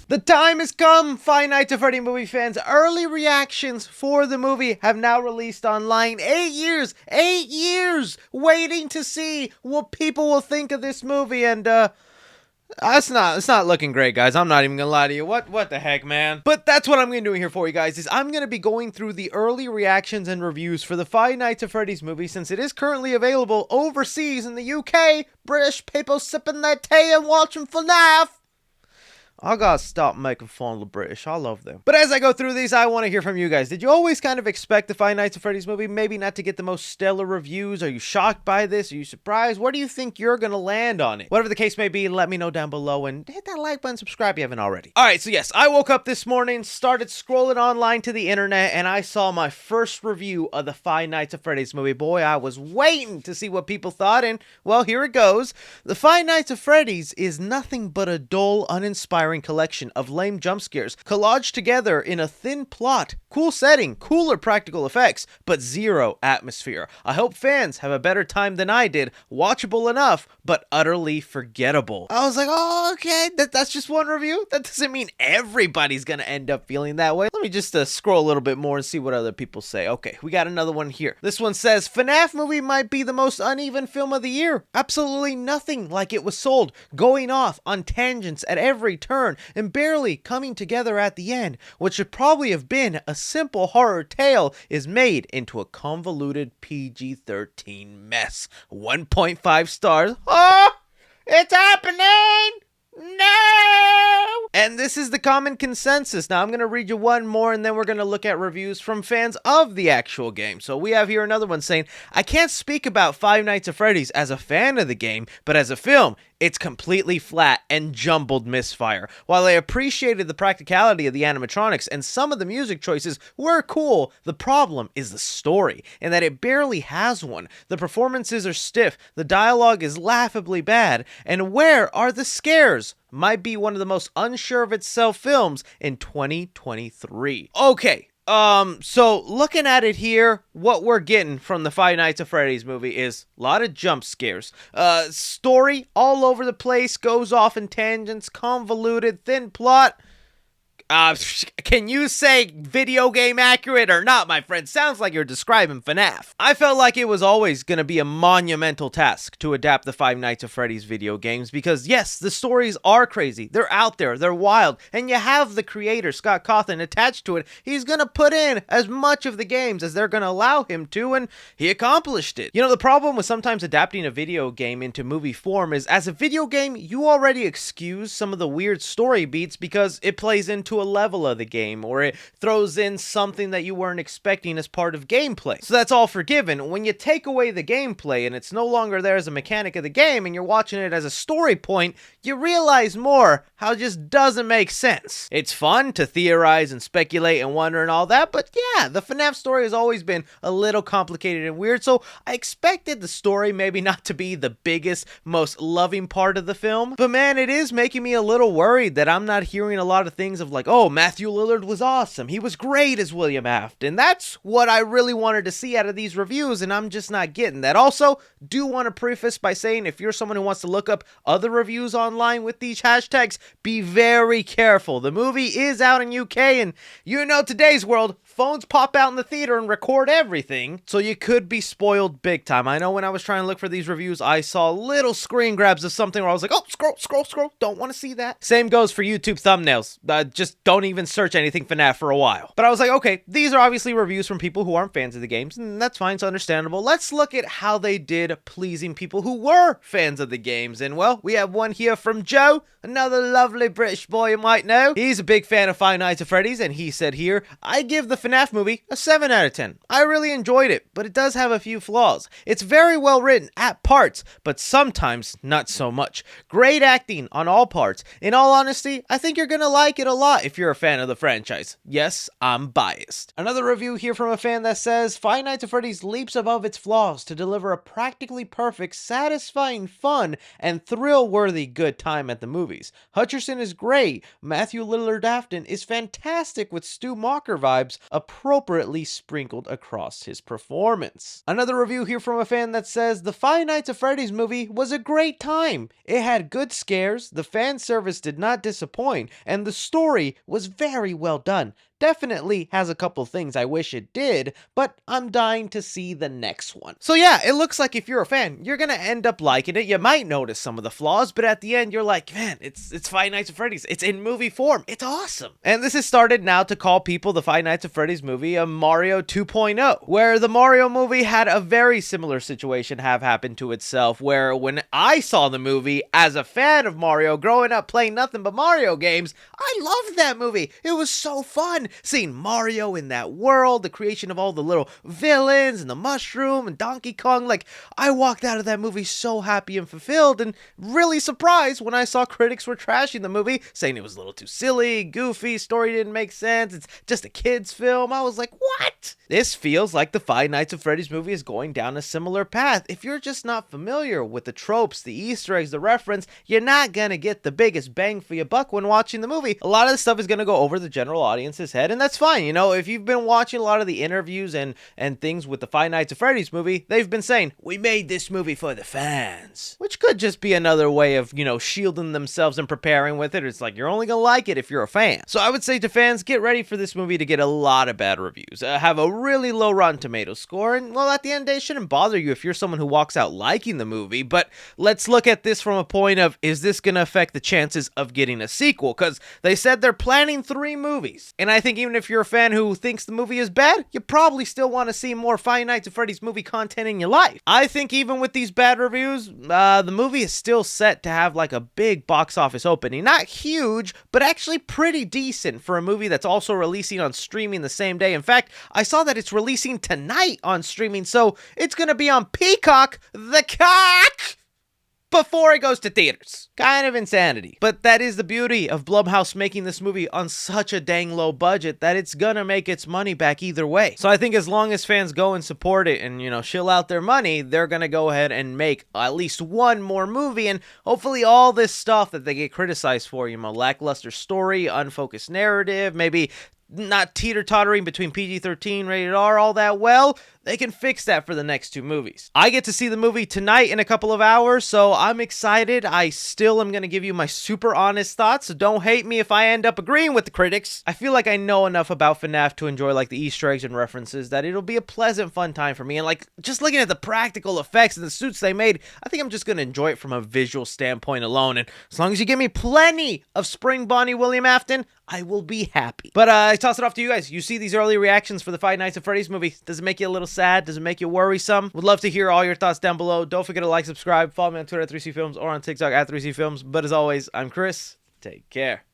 The time has come, Five Nights at Freddy movie fans. Early reactions for the movie have now released online. 8 years waiting to see what people will think of this movie, and it's not looking great, guys. I'm not even gonna lie to you. What the heck, man? But that's what I'm gonna do here for you guys, is I'm gonna be going through the early reactions and reviews for the Five Nights at Freddy's movie, since it is currently available overseas in the UK. British people sipping their tea and watching FNAF. I gotta stop making fun of the British. I love them. But as I go through these, I want to hear from you guys. Did you always kind of expect the Five Nights at Freddy's movie maybe not to get the most stellar reviews? Are you shocked by this? Are you surprised? Where do you think you're gonna land on it? Whatever the case may be, let me know down below, and hit that like button, subscribe if you haven't already. Alright, so yes, I woke up this morning, started scrolling online to the internet, and I saw my first review of the Five Nights at Freddy's movie. Boy, I was waiting to see what people thought, and well, here it goes. The Five Nights at Freddy's is nothing but a dull, uninspiring collection of lame jump scares collaged together in a thin plot. Cool setting, cooler practical effects, but zero atmosphere. I hope fans have a better time than I did. Watchable enough, but utterly forgettable. I was like, oh, okay, that's just one review? That doesn't mean everybody's gonna end up feeling that way. Let me just scroll a little bit more and see what other people say. Okay, we got another one here. This one says, FNAF movie might be the most uneven film of the year. Absolutely nothing like it was sold. Going off on tangents at every turn and barely coming together at the end. What should probably have been a simple horror tale is made into a convoluted PG-13 mess. 1.5 stars. Oh, it's happening! No! And this is the common consensus. Now I'm going to read you one more, and then we're going to look at reviews from fans of the actual game. So we have here another one saying, I can't speak about Five Nights at Freddy's as a fan of the game, but as a film, it's completely flat and jumbled misfire. While I appreciated the practicality of the animatronics and some of the music choices were cool, the problem is the story, and that it barely has one. The performances are stiff, the dialogue is laughably bad, and where are the scares? Might be one of the most unsure of itself films in 2023. Okay. So looking at it here, what we're getting from the Five Nights at Freddy's movie is a lot of jump scares. Story all over the place, goes off in tangents, convoluted, thin plot. Can you say video game accurate or not, my friend? Sounds like you're describing FNAF. I felt like it was always going to be a monumental task to adapt the Five Nights at Freddy's video games because, yes, the stories are crazy. They're out there. They're wild. And you have the creator, Scott Cawthon, attached to it. He's going to put in as much of the games as they're going to allow him to, and he accomplished it. You know, the problem with sometimes adapting a video game into movie form is, as a video game, you already excuse some of the weird story beats because it plays into a level of the game, or it throws in something that you weren't expecting as part of gameplay. So that's all forgiven. When you take away the gameplay and it's no longer there as a mechanic of the game and you're watching it as a story point, you realize more how it just doesn't make sense. It's fun to theorize and speculate and wonder and all that, but yeah, the FNAF story has always been a little complicated and weird, so I expected the story maybe not to be the biggest, most loving part of the film, but man, it is making me a little worried that I'm not hearing a lot of things of like, oh, Mathew Lillard was awesome. He was great as William Afton. That's what I really wanted to see out of these reviews, and I'm just not getting that. Also, do want to preface by saying, if you're someone who wants to look up other reviews online with these hashtags, be very careful. The movie is out in UK, and you know today's world, phones pop out in the theater and record everything, so you could be spoiled big time. I know when I was trying to look for these reviews, I saw little screen grabs of something where I was like, oh, scroll, don't want to see that. Same goes for YouTube thumbnails. Just don't even search anything FNAF for a while. But I was like, okay, these are obviously reviews from people who aren't fans of the games, and that's fine, it's understandable. Let's look at how they did pleasing people who were fans of the games. And well, we have one here from Joe, another lovely British boy you might know. He's a big fan of Five Nights at Freddy's, and he said here, I give the FNAF movie a 7 out of 10. I really enjoyed it, but it does have a few flaws. It's very well written at parts, but sometimes not so much. Great acting on all parts. In all honesty, I think you're gonna like it a lot if you're a fan of the franchise. Yes, I'm biased. Another review here from a fan that says, Five Nights at Freddy's leaps above its flaws to deliver a practically perfect, satisfying, fun, and thrill-worthy good time at the movies. Hutcherson is great. Mathew Lillard Afton is fantastic with Stu Mocker vibes. appropriately sprinkled across his performance. Another review here from a fan that says, the Five Nights at Freddy's movie was a great time. It had good scares, the fan service did not disappoint, and the story was very well done. Definitely has a couple things I wish it did, but I'm dying to see the next one. So yeah, it looks like if you're a fan, you're gonna end up liking it. You might notice some of the flaws, but at the end, you're like, man, it's Five Nights at Freddy's. It's in movie form. It's awesome. And this has started now to call people the Five Nights at Freddy's movie a Mario 2.0, where the Mario movie had a very similar situation have happened to itself, where when I saw the movie as a fan of Mario, growing up playing nothing but Mario games, I loved that movie. It was so fun. Seeing Mario in that world, the creation of all the little villains and the mushroom and Donkey Kong, like, I walked out of that movie so happy and fulfilled, and really surprised when I saw critics were trashing the movie, saying it was a little too silly, goofy, story didn't make sense, it's just a kid's film. I was like, what? This feels like the Five Nights at Freddy's movie is going down a similar path. If you're just not familiar with the tropes, the Easter eggs, the reference, you're not gonna get the biggest bang for your buck when watching the movie. A lot of the stuff is gonna go over the general audience's head, and that's fine. You know, if you've been watching a lot of the interviews and things with the Five Nights at Freddy's movie, they've been saying, we made this movie for the fans, which could just be another way of, you know, shielding themselves and preparing with it. It's like, you're only gonna like it if you're a fan. So I would say to fans, get ready for this movie to get a lot of bad reviews, have a really low Rotten Tomatoes score, and well, at the end of the day, it shouldn't bother you if you're someone who walks out liking the movie. But let's look at this from a point of, is this gonna affect the chances of getting a sequel? Because they said they're planning 3 movies, and I think even if you're a fan who thinks the movie is bad, you probably still want to see more Five Nights at Freddy's movie content in your life. I think even with these bad reviews, the movie is still set to have like a big box office opening. Not huge, but actually pretty decent for a movie that's also releasing on streaming the same day. In fact, I saw that it's releasing tonight on streaming, so it's gonna be on Peacock, the cock, before it goes to theaters. Kind of insanity. But that is the beauty of Blumhouse making this movie on such a dang low budget that it's gonna make its money back either way. So I think as long as fans go and support it and, you know, shill out their money, they're gonna go ahead and make at least one more movie, and hopefully all this stuff that they get criticized for, you know, lackluster story, unfocused narrative, maybe not teeter-tottering between PG-13, rated R, all that well, they can fix that for the next 2 movies. I get to see the movie tonight in a couple of hours, so I'm excited. I still am going to give you my super honest thoughts, so don't hate me if I end up agreeing with the critics. I feel like I know enough about FNAF to enjoy like the Easter eggs and references that it'll be a pleasant, fun time for me, and like just looking at the practical effects and the suits they made, I think I'm just going to enjoy it from a visual standpoint alone, and as long as you give me plenty of Spring Bonnie William Afton, I will be happy. But I toss it off to you guys. You see these early reactions for the Five Nights at Freddy's movie. Does it make you a little sad? Does it make you worrisome? Would love to hear all your thoughts down below. Don't forget to like, subscribe, follow me on Twitter at 3C Films or on TikTok at 3C Films. But as always, I'm Chris. Take care.